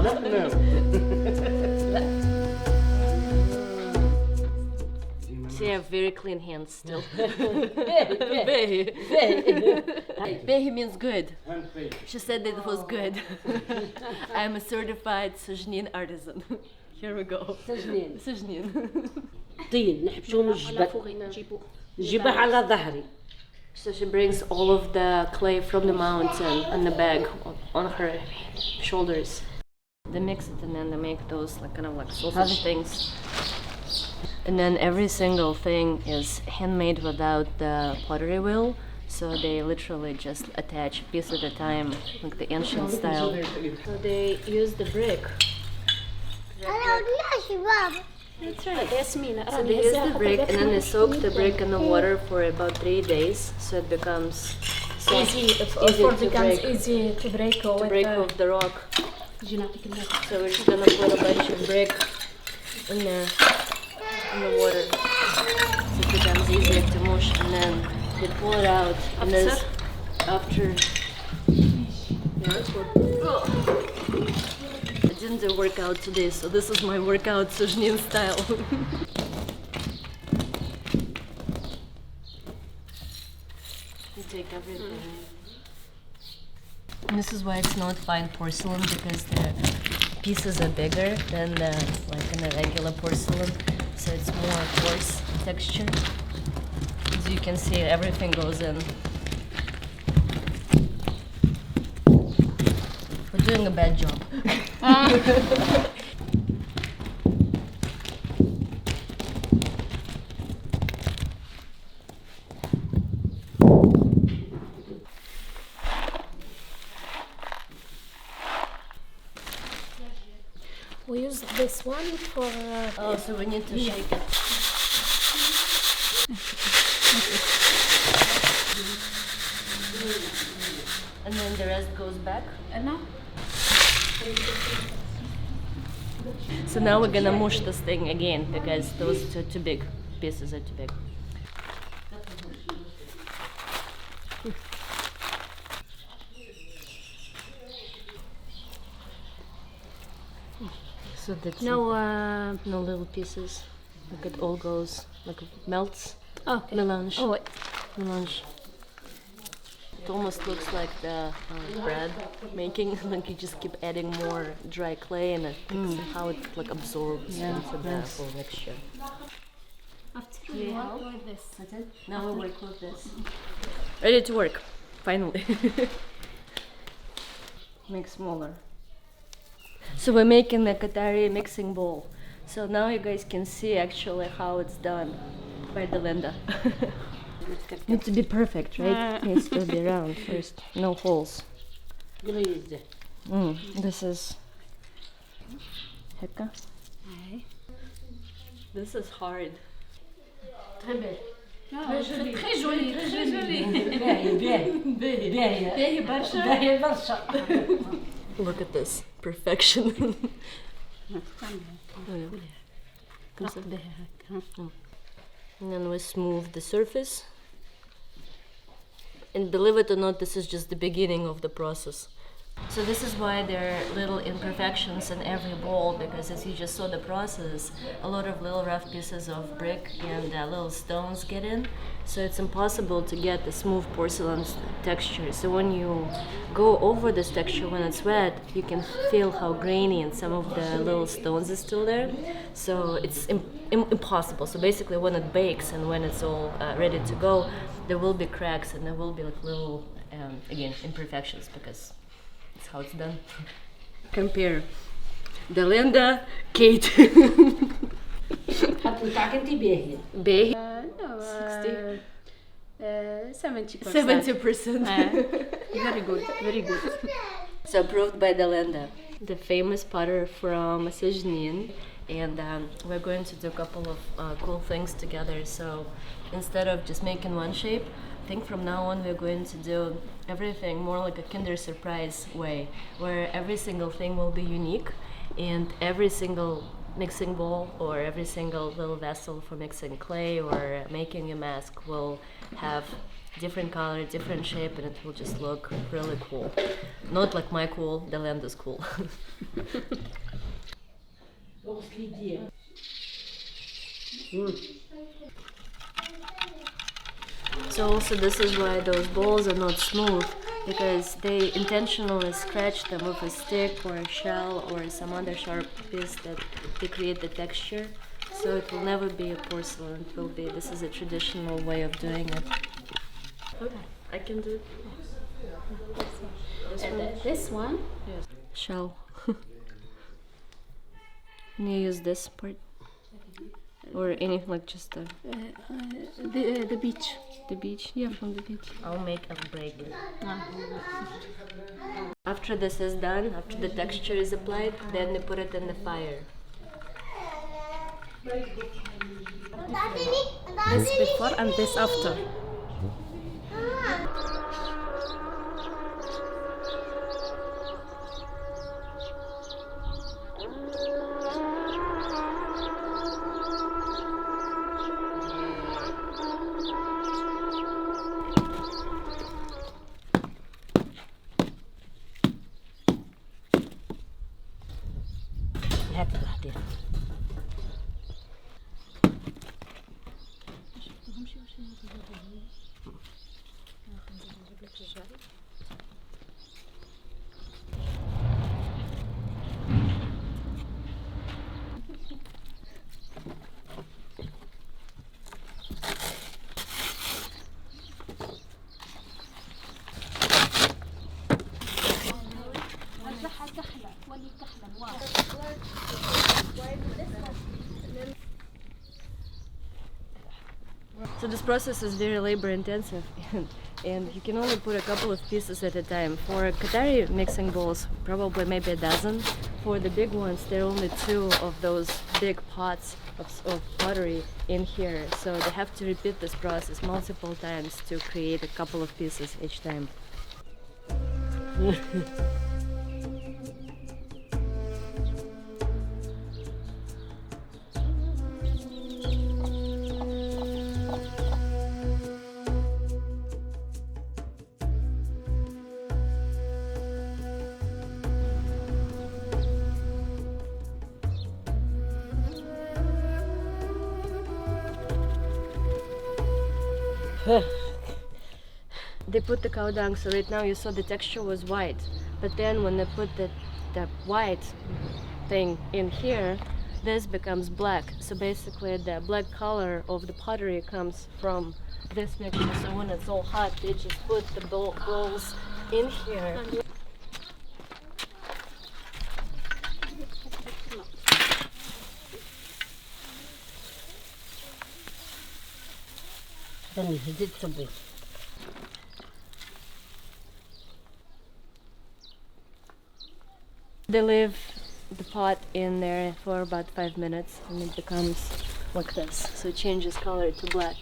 See, I have very clean hands still. Behi. Behi means good. She said that it was good. I'm a certified Sujnin artisan. Here we go. Sujnin. طين نحبشو من الجبل نجيبه على ظهري. So she brings all of the clay from the mountain and the bag on her shoulders. They mix it and then they make those like kind of like sausage things. And then every single thing is handmade without the pottery wheel. So they literally just attach a piece at a time, like the ancient style. So they use the brick. That's right, Yasmina. So they use the brick and then they soak the brick in the water for about 3 days, so it becomes soft, easy to break off the rock. So we're just gonna put a bunch of brick in there in the water, so it becomes easier to mush, and then they pull it out. And then after I didn't do workout today, so this is my workout Sujnin style. You take everything. And this is why it's not fine porcelain, because the pieces are bigger than the like in a regular porcelain, so it's more coarse texture. As you can see, everything goes in. We're doing a bad job. We use this one for... Oh, so we need to shake it. And then the rest goes back? No. So now we're gonna mush this thing again, because those too big pieces are too big. So that's no little pieces. Like it all goes, like it melts. Okay. Melange. Oh, wait. Melange. It almost looks like the bread making. Like you just keep adding more dry clay, and it how it like absorbs into the whole mixture. After we work like this. That's it. Now we work with this. Ready to work. Finally. Make smaller. So we're making the Katari mixing bowl. So now you guys can see actually how it's done by Delinda. Needs to be perfect, right? Needs to be round first. No holes. This is Heka. This is hard. Très belle. Très joli. Look at this perfection. And then we smooth the surface. And believe it or not, this is just the beginning of the process. So this is why there are little imperfections in every bowl, because as you just saw the process, a lot of little rough pieces of brick and little stones get in. So it's impossible to get the smooth porcelain texture. So when you go over this texture when it's wet, you can feel how grainy and some of the little stones is still there. So it's impossible. So basically when it bakes and when it's all ready to go, there will be cracks and there will be like little, again, imperfections, because that's how it's done. Compare Delinda, Kate. Bahi. No, 70%. 70%. Very good, very good. So approved by Delinda, the famous potter from Sujnin, and we're going to do a couple of cool things together. So instead of just making one shape, I think from now on we're going to do everything more like a Kinder Surprise way, where every single thing will be unique and every single mixing bowl or every single little vessel for mixing clay or making a mask will have different color, different shape, and it will just look really cool. Not like my cool, the land is cool. So also this is why those balls are not smooth, because they intentionally scratch them with a stick or a shell or some other sharp piece that they create the texture. So it will never be a porcelain, it will be, this is a traditional way of doing it. Okay, I can do it. This one. Yes. Shell. Can you use this part? Or any, like just the The beach. the beach? Yeah, from the beach. I'll make a break. After this is done, after the texture is applied, then we put it in the fire. This before and this after. هات واحدة. So this process is very labor intensive and you can only put a couple of pieces at a time. For Katari mixing bowls, probably maybe a dozen. For the big ones, there are only 2 of those big pots of pottery in here. So they have to repeat this process multiple times to create a couple of pieces each time. They put the cow dung, so right now you saw the texture was white, but then when they put the white thing in here, this becomes black. So basically the black color of the pottery comes from this mixture. So when it's all hot, they just put the bowls in here. استني زيد صبي. They leave the pot in there for about 5 minutes and it becomes like this. So it changes color to black.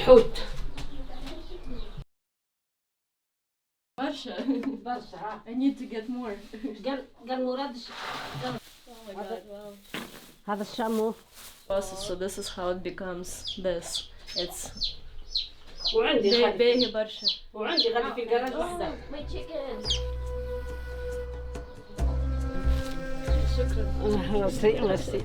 حوت. Barsha, برشا. I need to get more. قال مراد Oh my god, wow. هذا الشامو. So this is how it becomes this. It's وعندي غادي. باهي برشا. وعندي غادي في الجراج وحده. My chicken. شكرا. ميرسي ميرسي.